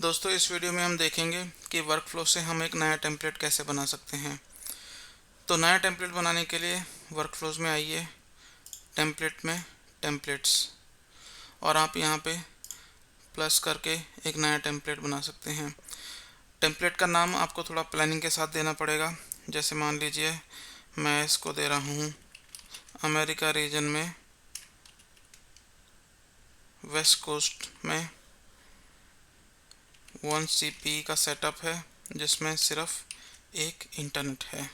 दोस्तों, इस वीडियो में हम देखेंगे कि वर्कफ्लो से हम एक नया टेम्पलेट कैसे बना सकते हैं। तो नया टेम्पलेट बनाने के लिए वर्कफ्लोज में आइए, टेम्पलेट में टेम्पलेट्स, और आप यहाँ पे प्लस करके एक नया टेम्पलेट बना सकते हैं। टेम्पलेट का नाम आपको थोड़ा प्लानिंग के साथ देना पड़ेगा। जैसे मान लीजिए मैं इसको दे रहा हूँ अमेरिका रीजन में वेस्ट कोस्ट में 1 CP का सेटअप है जिसमें सिर्फ एक इंटरनेट है।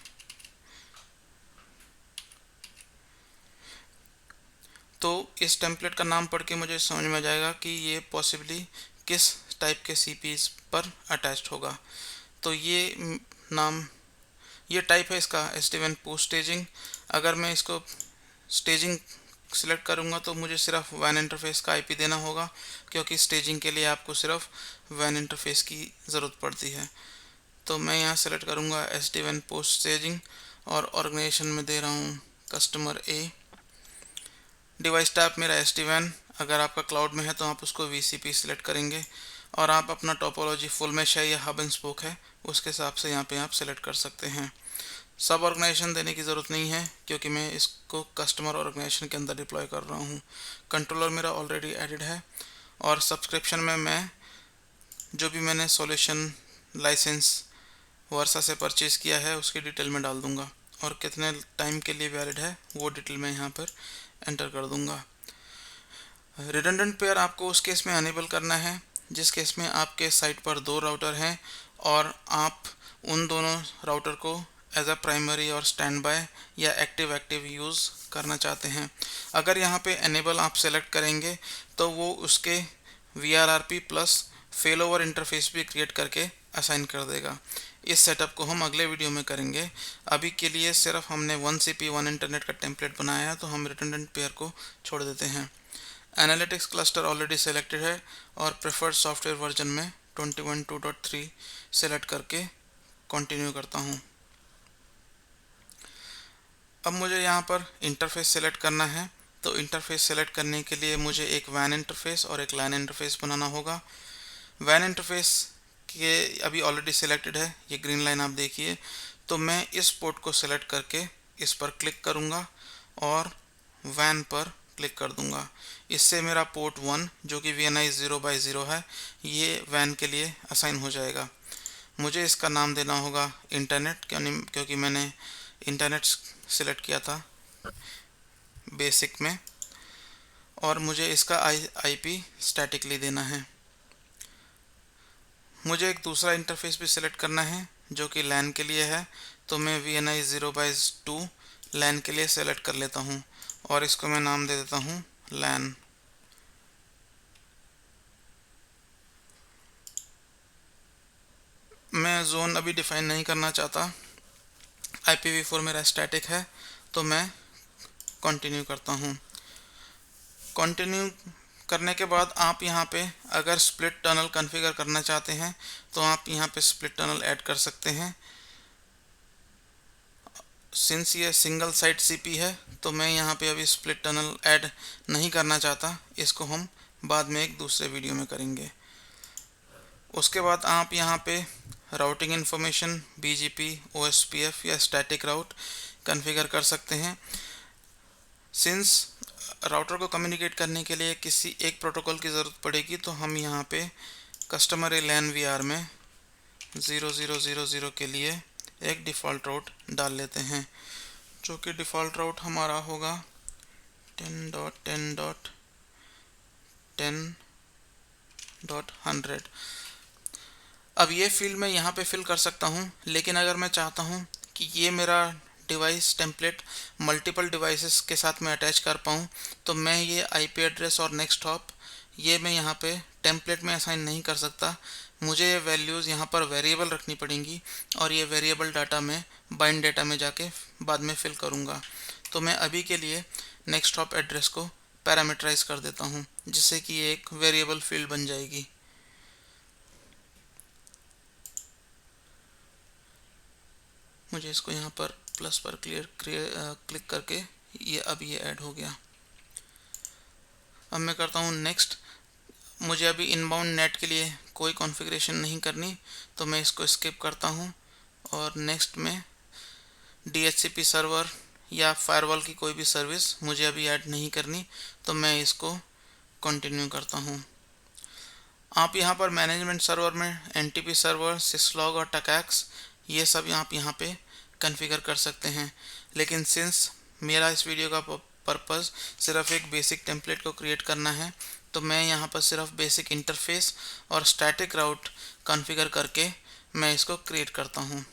तो इस टेम्पलेट का नाम पढ़ के मुझे समझ में आ जाएगा कि ये पॉसिबली किस टाइप के CPs पर अटैच्ड होगा। तो ये नाम, ये टाइप है इसका SD-WAN पोस्ट स्टेजिंग। अगर मैं इसको स्टेजिंग सिलेक्ट करूँगा तो मुझे सिर्फ WAN इंटरफेस का IP देना होगा, क्योंकि स्टेजिंग के लिए आपको सिर्फ WAN इंटरफेस की ज़रूरत पड़ती है। तो मैं यहाँ सेलेक्ट करूँगा SD-WAN पोस्ट स्टेजिंग और ऑर्गेनाइजेशन में दे रहा हूँ कस्टमर A। डिवाइस टाइप मेरा SD-WAN, अगर आपका क्लाउड में है तो आप उसको VCP सिलेक्ट करेंगे, और आप अपना टोपोलॉजी फुल मैश है या हब एंड स्पोक है उसके हिसाब से यहाँ पे आप सेलेक्ट कर सकते हैं। सब ऑर्गेनाइजेशन देने की ज़रूरत नहीं है क्योंकि मैं इसको कस्टमर ऑर्गेनाइजेशन के अंदर डिप्लॉय कर रहा हूँ। कंट्रोलर मेरा ऑलरेडी एडिड है, और सब्सक्रिप्शन में मैं जो भी मैंने सॉल्यूशन लाइसेंस वर्सा से परचेज़ किया है उसकी डिटेल में डाल दूँगा, और कितने टाइम के लिए वैलिड है वो डिटेल मैं यहाँ पर एंटर कर दूँगा। रिडंडेंट पेयर आपको उस केस में अनेबल करना है जिस केस में आपके साइट पर 2 राउटर हैं और आप उन दोनों राउटर को एज अ प्राइमरी और स्टैंड बाय या एक्टिव यूज़ करना चाहते हैं। अगर यहाँ पे एनेबल आप सेलेक्ट करेंगे तो वो उसके VRRP plus fail over interface भी क्रिएट करके असाइन कर देगा। इस सेटअप को हम अगले वीडियो में करेंगे। अभी के लिए सिर्फ हमने 1 CP 1 इंटरनेट का टेम्पलेट बनाया है, तो हम रिडंडेंट पेयर को छोड़ देते हैं। एनालिटिक्स क्लस्टर ऑलरेडी सेलेक्टेड है और प्रेफर्ड सॉफ्टवेयर वर्जन में 21.2.3 सेलेक्ट करके कंटिन्यू करता हूँ। अब मुझे यहाँ पर इंटरफेस सेलेक्ट करना है, तो इंटरफेस सेलेक्ट करने के लिए मुझे एक WAN इंटरफेस और एक LAN इंटरफेस बनाना होगा। WAN इंटरफेस के अभी ऑलरेडी सेलेक्टेड है, ये ग्रीन लाइन आप देखिए। तो मैं इस पोर्ट को सेलेक्ट करके इस पर क्लिक करूँगा और WAN पर क्लिक कर दूंगा। इससे मेरा पोर्ट 1 जो कि VNI 0/0 है ये WAN के लिए असाइन हो जाएगा। मुझे इसका नाम देना होगा इंटरनेट, क्योंकि मैंने इंटरनेट सिलेक्ट किया था बेसिक में, और मुझे इसका IP स्टैटिकली देना है। मुझे एक दूसरा इंटरफेस भी सिलेक्ट करना है जो कि LAN के लिए है, तो मैं VNI 0/2 LAN के लिए सेलेक्ट कर लेता हूँ और इसको मैं नाम दे देता हूँ LAN। मैं जोन अभी डिफाइन नहीं करना चाहता, IPv4 मेरा स्टैटिक है, तो मैं कंटिन्यू करता हूँ। कंटिन्यू करने के बाद आप यहाँ पे अगर स्प्लिट टनल कॉन्फ़िगर करना चाहते हैं तो आप यहाँ पे स्प्लिट टनल ऐड कर सकते हैं। सिंस ये सिंगल साइट CP है तो मैं यहाँ पे अभी स्प्लिट टनल ऐड नहीं करना चाहता, इसको हम बाद में एक दूसरे वीडियो में करेंगे। उसके बाद आप यहाँ पे राउटिंग इन्फॉर्मेशन BGP OSPF या स्टैटिक राउट कॉन्फ़िगर कर सकते हैं। सिंस राउटर को कम्युनिकेट करने के लिए किसी एक प्रोटोकॉल की ज़रूरत पड़ेगी, तो हम यहाँ पे कस्टमर A LAN VR में 0000 के लिए एक डिफ़ॉल्ट राउट डाल लेते हैं, जो कि डिफ़ॉल्ट राउट हमारा होगा 10.10.10.100। अब ये फील्ड मैं यहाँ पे फिल कर सकता हूँ, लेकिन अगर मैं चाहता हूँ कि ये मेरा डिवाइस टेम्पलेट मल्टीपल डिवाइसेस के साथ मैं अटैच कर पाऊँ, तो मैं ये IP एड्रेस और नेक्स्ट हॉप ये मैं यहाँ पे टेम्पलेट में असाइन नहीं कर सकता। मुझे ये वैल्यूज़ यहाँ पर वेरिएबल रखनी पड़ेंगी, और ये वेरिएबल डाटा में बाइंड डाटा में जाके बाद में फिल करूँगा। तो मैं अभी के लिए नेक्स्ट हॉप एड्रेस को पैरामीटराइज कर देता हूँ, जिससे कि ये एक वेरिएबल फील्ड बन जाएगी। मुझे इसको यहाँ पर प्लस पर क्लिक करके ये अब ये ऐड हो गया। अब मैं करता हूँ नेक्स्ट। मुझे अभी इनबाउंड नेट के लिए कोई कॉन्फ़िगरेशन नहीं करनी, तो मैं इसको स्किप करता हूँ और नेक्स्ट में DHCP सर्वर या फायरवॉल की कोई भी सर्विस मुझे अभी ऐड नहीं करनी, तो मैं इसको कंटिन्यू करता हूँ। आप यहाँ पर मैनेजमेंट सर्वर में NTP सर्वर, syslog और टकैक्स ये सब आप यहाँ पे कॉन्फ़िगर कर सकते हैं। लेकिन सिंस मेरा इस वीडियो का पर्पस सिर्फ एक बेसिक टेम्पलेट को क्रिएट करना है, तो मैं यहाँ पर सिर्फ बेसिक इंटरफेस और स्टैटिक राउट कॉन्फ़िगर करके मैं इसको क्रिएट करता हूँ।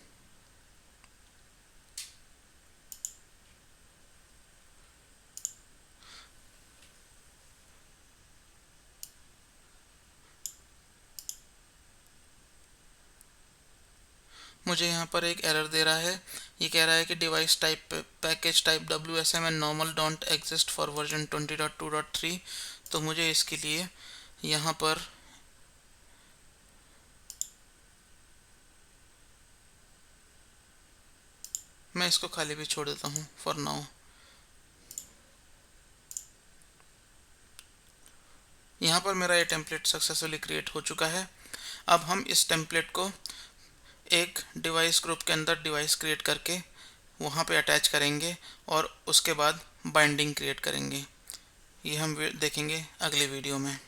मुझे यहाँ पर एक एरर दे रहा है। ये कह रहा है कि device type package type WSM and normal don't exist for version 20.2.3। तो मुझे इसके लिए यहाँ पर मैं इसको खाली भी छोड़ देता हूँ फॉर नाउ। यहाँ पर मेरा ये टेम्पलेट सक्सेसफुली क्रिएट हो चुका है। अब हम इस टेम्पलेट को एक डिवाइस ग्रुप के अंदर डिवाइस क्रिएट करके वहाँ पे अटैच करेंगे और उसके बाद बाइंडिंग क्रिएट करेंगे। ये हम देखेंगे अगले वीडियो में।